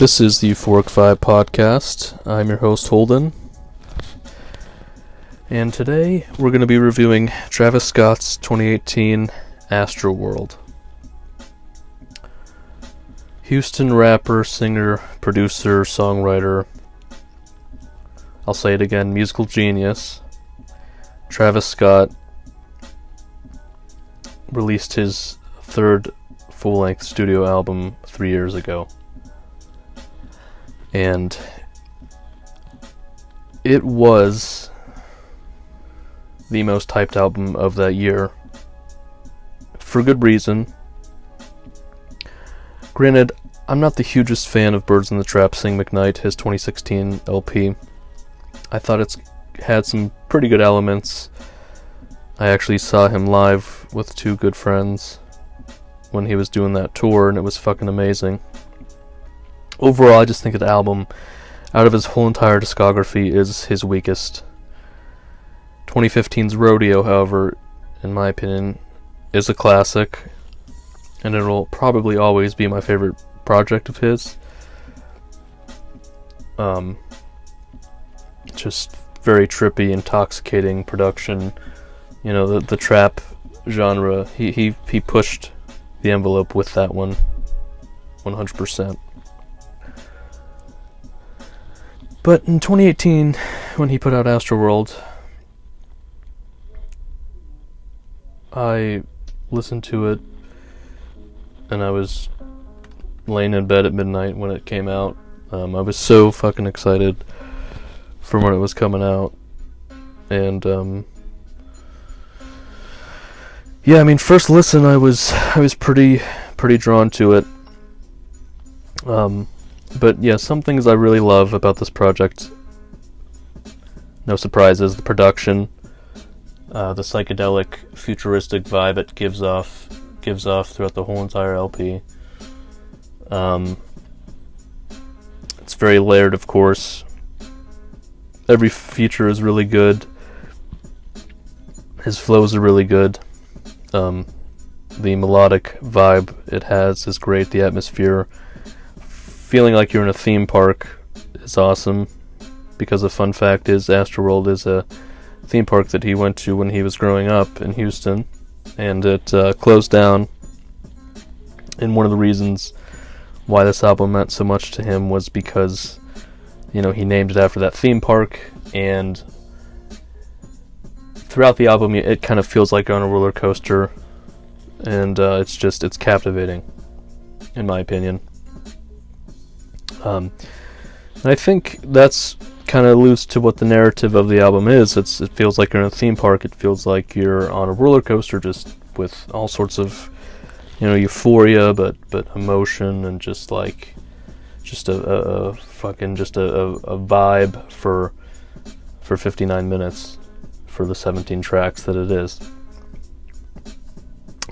This is the Euphoric Vibe Podcast. I'm your host, Holden. And today we're going to be reviewing Travis Scott's 2018 Astroworld. Houston rapper, singer, producer, songwriter, I'll say it again, musical genius, Travis Scott released his third full-length studio album 3 years ago. And it was the most hyped album of that year, for good reason. Granted, I'm not the hugest fan of Birds in the Trap Sing McKnight, his 2016 LP. I thought it's had some pretty good elements. I actually saw him live with two good friends when he was doing that tour, and it was fucking amazing. Overall, I just think the album, out of his whole entire discography, is his weakest. 2015's Rodeo, however, in my opinion, is a classic, and it'll probably always be my favorite project of his. Just very trippy, intoxicating production. You know, the trap genre, he pushed the envelope with that one, 100%. But in 2018, when he put out Astroworld, I listened to it, and I was laying in bed at midnight when it came out. I was so fucking excited for when it was coming out, and yeah, I mean, first listen, I was pretty drawn to it. But yeah, some things I really love about this project, no surprises, the production, the psychedelic, futuristic vibe it gives off throughout the whole entire LP. It's very layered, of course. Every feature is really good. His flows are really good. The melodic vibe it has is great. The atmosphere, feeling like you're in a theme park, is awesome, because a fun fact is Astroworld is a theme park that he went to when he was growing up in Houston, and it closed down. And one of the reasons why this album meant so much to him was because, you know, he named it after that theme park, and throughout the album it kind of feels like you're on a roller coaster, and it's captivating, in my opinion. And I think that's kind of alludes to what the narrative of the album is. It feels like you're in a theme park. It feels like you're on a roller coaster, just with all sorts of, you know, euphoria, but emotion, and just a vibe for 59 minutes for the 17 tracks that it is.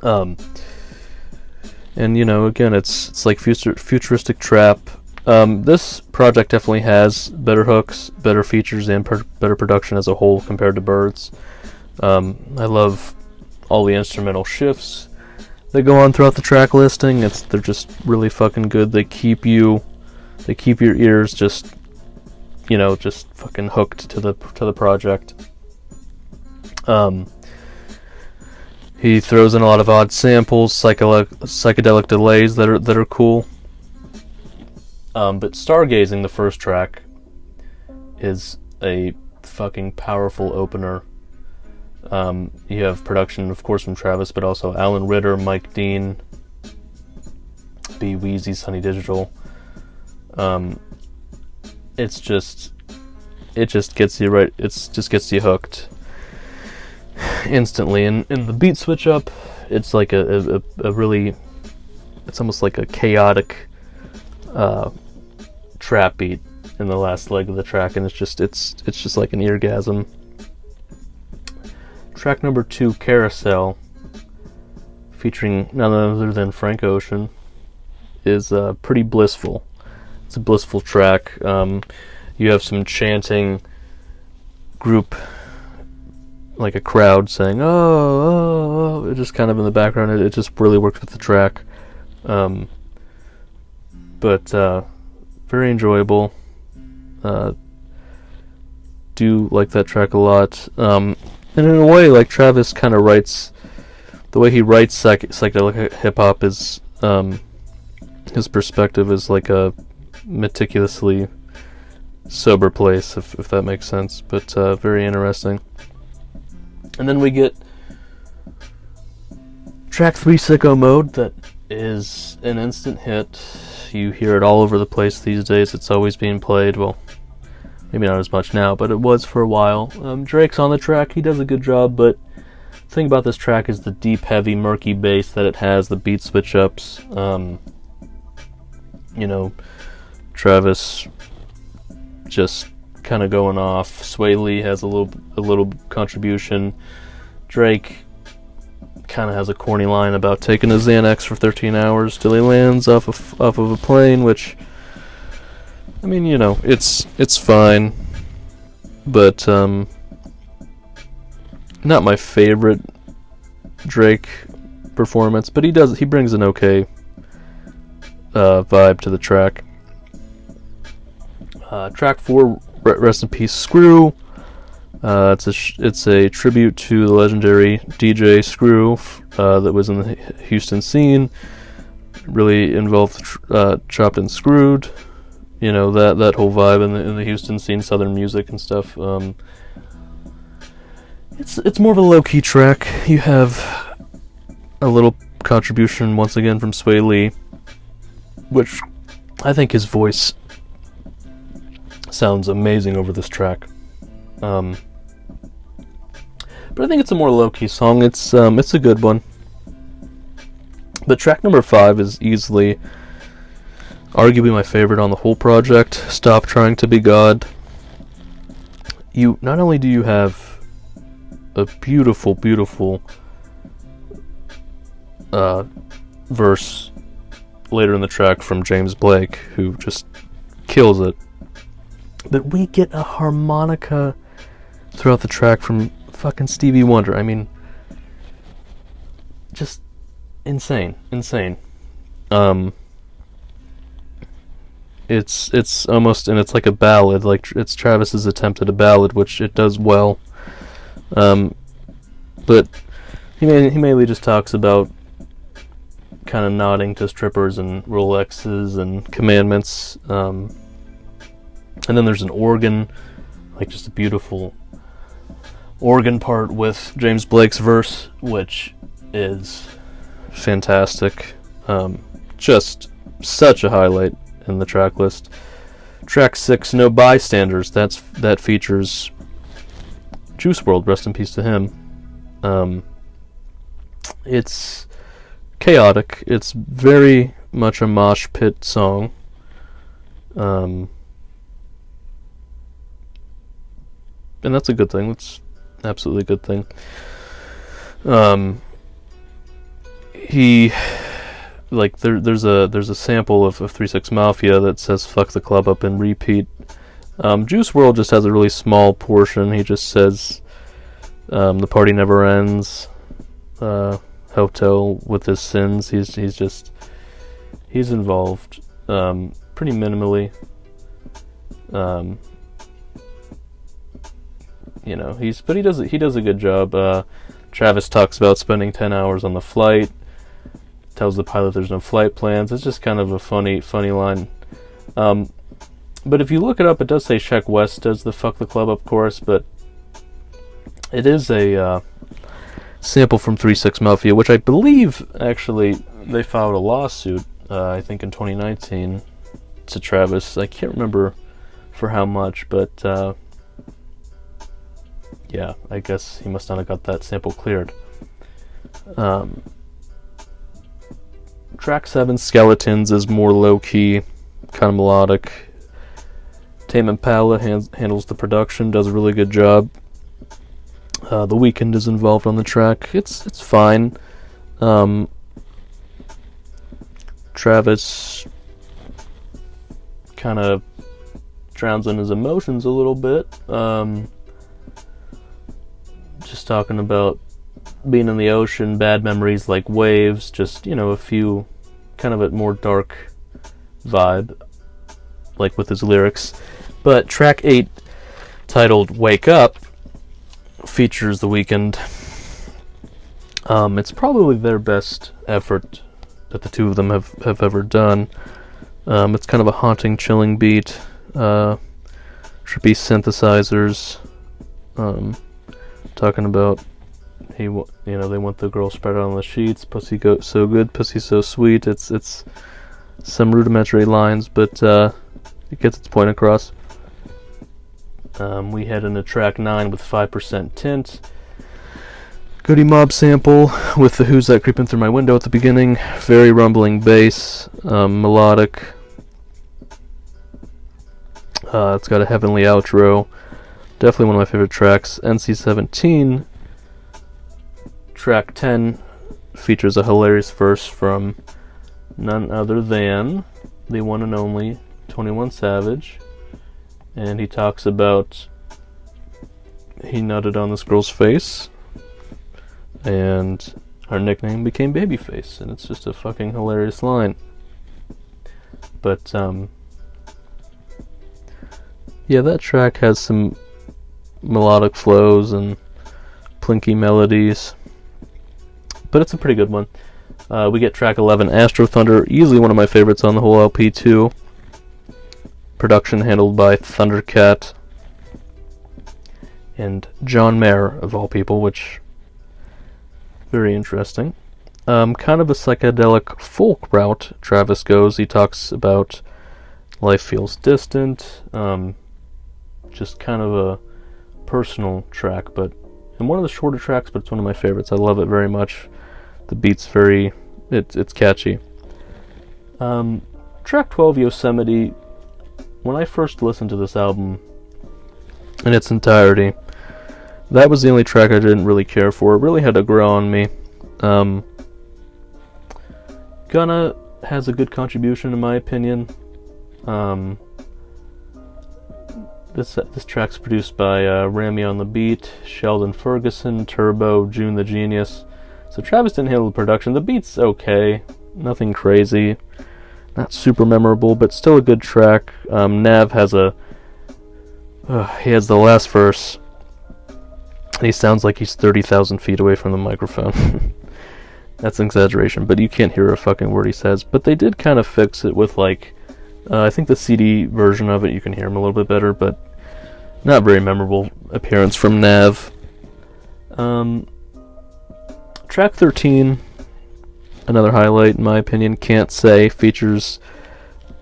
And you know, again, it's like futuristic trap. This project definitely has better hooks, better features, and better production as a whole compared to Birds. I love all the instrumental shifts that go on throughout the track listing. They're just really fucking good. They keep your ears just fucking hooked to the project. He throws in a lot of odd samples, psychedelic delays that are cool. But Stargazing, the first track, is a fucking powerful opener. You have production, of course, from Travis, but also Alan Ritter, Mike Dean, B. Weezy, Sonny Digital. It just gets you right. It just gets you hooked instantly. And the beat switch up, it's like a really, it's almost like a chaotic trap beat in the last leg of the track, and it's just like an eargasm. Track number 2, Carousel, featuring none other than Frank Ocean, is pretty blissful. It's a blissful track. You have some chanting group, like a crowd saying, oh, it just kind of in the background. It just really works with the track. But very enjoyable. Do like that track a lot. And in a way, like, Travis kind of writes, the way he writes psychedelic hip-hop is, his perspective is like a meticulously sober place, if that makes sense, but very interesting. And then we get track 3, Sicko Mode, that is an instant hit. You hear it all over the place these days. It's always being played. Well, maybe not as much now, but it was for a while. Drake's on the track. He does a good job, but the thing about this track is the deep, heavy, murky bass that it has, the beat switch-ups. Travis just kind of going off. Sway Lee has a little contribution. Drake kind of has a corny line about taking a Xanax for 13 hours till he lands off of a plane, which, I mean, it's fine, but not my favorite Drake performance, but he brings an okay vibe to the track. Track 4, rest in peace, Screw. It's a tribute to the legendary DJ Screw that was in the Houston scene. Really involved Chopped and Screwed. That whole vibe in the Houston scene, southern music and stuff. It's more of a low key track. You have a little contribution once again from Sway Lee, which I think his voice sounds amazing over this track. But I think it's a more low-key song. It's a good one. But track number 5 is easily, arguably my favorite on the whole project. Stop Trying to Be God. Not only do you have a beautiful, beautiful verse later in the track from James Blake, who just kills it, but we get a harmonica throughout the track from fucking Stevie Wonder. I mean, just insane. It's almost, and it's like a ballad, like it's Travis's attempt at a ballad, which it does well. But he mainly just talks about kind of nodding to strippers and Rolexes and commandments. And then there's an organ, like just a beautiful organ part with James Blake's verse, which is fantastic. Just such a highlight in the track list. Track 6, No Bystanders. That features Juice WRLD. Rest in peace to him. It's chaotic. It's very much a mosh pit song. And that's a good thing. That's absolutely a good thing. There's a sample of 3 6 Mafia that says "fuck the club up" and repeat. Juice WRLD just has a really small portion. He just says, "The party never ends." Hotel with his sins. He's involved pretty minimally. He does a good job. Travis talks about spending 10 hours on the flight. Tells the pilot there's no flight plans. It's just kind of a funny line. But if you look it up, it does say Sheck West does the "fuck the club up" chorus, but it is a sample from 3 6 Mafia, which I believe actually they filed a lawsuit. I think in 2019 to Travis. I can't remember for how much, but yeah, I guess he must not have got that sample cleared. Track 7, Skeletons, is more low-key, kind of melodic. Tame Impala handles the production, does a really good job. The Weeknd is involved on the track. It's fine. Travis kind of drowns in his emotions a little bit. Just talking about being in the ocean, bad memories like waves, just, a few, kind of a more dark vibe. like with his lyrics. But track 8, titled Wake Up, features The Weeknd. It's probably their best effort that the two of them have ever done. It's kind of a haunting, chilling beat, trippy synthesizers, talking about they want the girl spread out on the sheets, pussy so good, pussy so sweet. It's some rudimentary lines, but it gets its point across. We head into track 9 with 5% Tint. Goody Mob sample with the Who's That Creeping Through My Window at the beginning. Very rumbling bass, melodic. It's got a heavenly outro. Definitely one of my favorite tracks. NC-17, track 10, features a hilarious verse from none other than the one and only 21 Savage. And he talks about he nutted on this girl's face, and her nickname became Babyface, and it's just a fucking hilarious line. But yeah, that track has some melodic flows and plinky melodies, but it's a pretty good one. We get track 11, Astro Thunder, easily one of my favorites on the whole LP too. Production handled by Thundercat and John Mayer, of all people, which very interesting. Kind of a psychedelic folk route Travis goes. He talks about life feels distant, just kind of a personal track, and one of the shorter tracks, but it's one of my favorites. I love it very much. The beat's it's catchy. Track 12, Yosemite. When I first listened to this album in its entirety, that was the only track I didn't really care for. It really had to grow on me. Gunna has a good contribution, in my opinion. This track's produced by Rami on the beat, Sheldon Ferguson, Turbo, June the Genius. So Travis didn't handle the production. The beat's okay, nothing crazy, not super memorable, but still a good track. Nav has he has the last verse, and he sounds like he's 30,000 feet away from the microphone. That's an exaggeration, but you can't hear a fucking word he says. But they did kind of fix it with, like, I think the CD version of it, you can hear him a little bit better, but not very memorable appearance from Nav. Track 13, another highlight in my opinion, Can't Say, features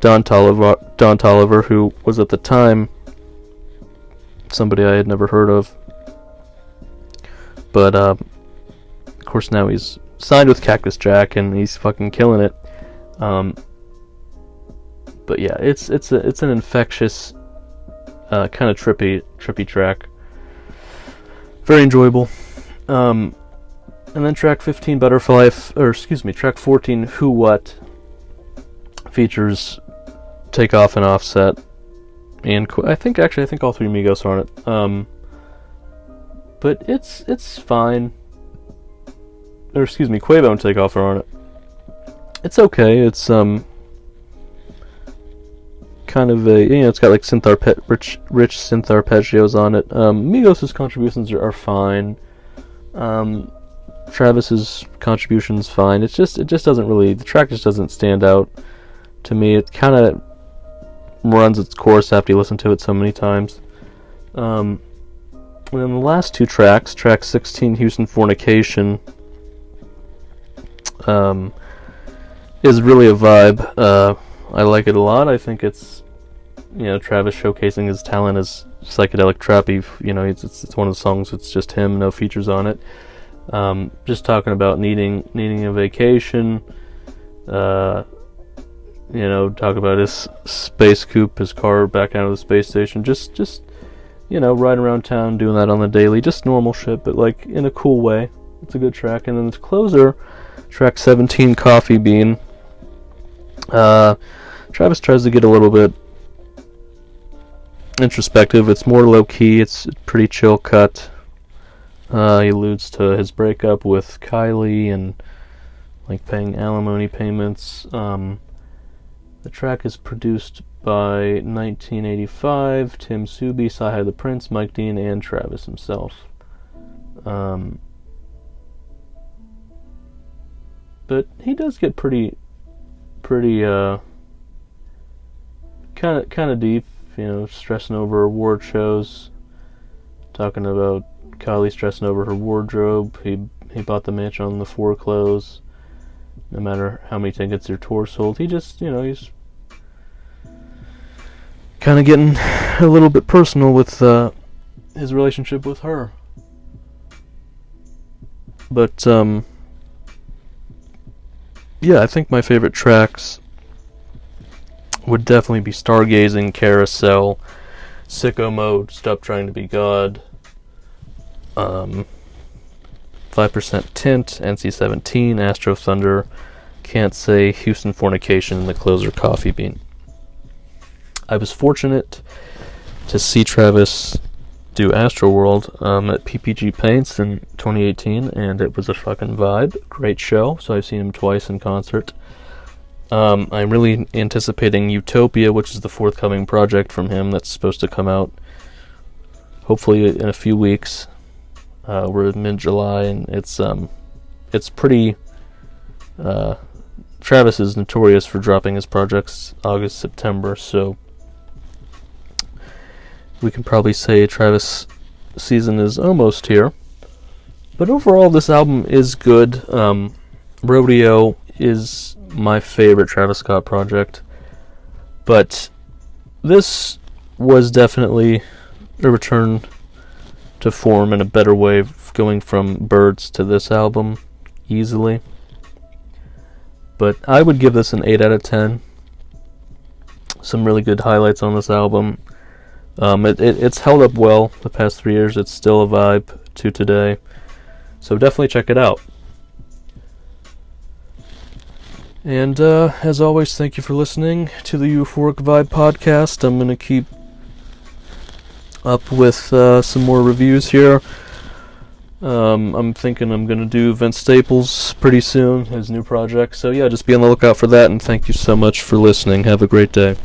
Don Toliver, who was at the time somebody I had never heard of. But of course now he's signed with Cactus Jack and he's fucking killing it. But yeah, it's an infectious, kind of trippy track. Very enjoyable. And then track 15, track 14, Who What, features Takeoff and Offset, and I think all three Migos are on it. But it's fine. Quavo and Takeoff are on it. It's okay. It's kind of it's got like rich synth arpeggios on it. Migos' contributions are fine. Travis's contribution's fine. It just doesn't really, the track just doesn't stand out to me. It kind of runs its course after you listen to it so many times. And then the last two tracks, track 16, Houston Fornication, is really a vibe. I like it a lot. I think it's, Travis showcasing his talent as psychedelic trappy. It's one of the songs. It's just him, no features on it. Just talking about needing a vacation. Talk about his space coupe, his car back out of the space station. Just riding around town, doing that on the daily. Just normal shit, but like in a cool way. It's a good track. And then the closer, track 17, Coffee Bean. Travis tries to get a little bit introspective. It's more low key. It's a pretty chill cut. He alludes to his breakup with Kylie and like paying alimony payments. The track is produced by 1985, Tim Subi, Sci-Hi the Prince, Mike Dean, and Travis himself. But he does get pretty kind of deep, stressing over award shows, talking about Kylie stressing over her wardrobe. He bought the mansion on the foreclose, no matter how many tickets their tour sold. He just, he's kind of getting a little bit personal with his relationship with her. But, yeah, I think my favorite tracks would definitely be Stargazing, Carousel, Sicko Mode, Stop Trying to Be God, 5% Tint, NC-17, Astro Thunder, Can't Say, Houston Fornication, and the closer Coffee Bean. I was fortunate to see Travis do Astroworld at PPG Paints in 2018, and it was a fucking vibe. Great show. So I've seen him twice in concert. I'm really anticipating Utopia, which is the forthcoming project from him that's supposed to come out hopefully in a few weeks. We're in mid-July, and it's pretty. Travis is notorious for dropping his projects August, September, so we can probably say Travis season is almost here. But overall, this album is good. Rodeo is my favorite Travis Scott project. But this was definitely a return to form in a better way, going from Birds to this album easily. But I would give this an 8 out of 10. Some really good highlights on this album. It's held up well the past 3 years. It's still a vibe to today. So definitely check it out. And as always, thank you for listening to the Euphoric Vibe Podcast. I'm going to keep up with some more reviews here. I'm thinking I'm going to do Vince Staples pretty soon, his new project. So yeah, just be on the lookout for that, and thank you so much for listening. Have a great day.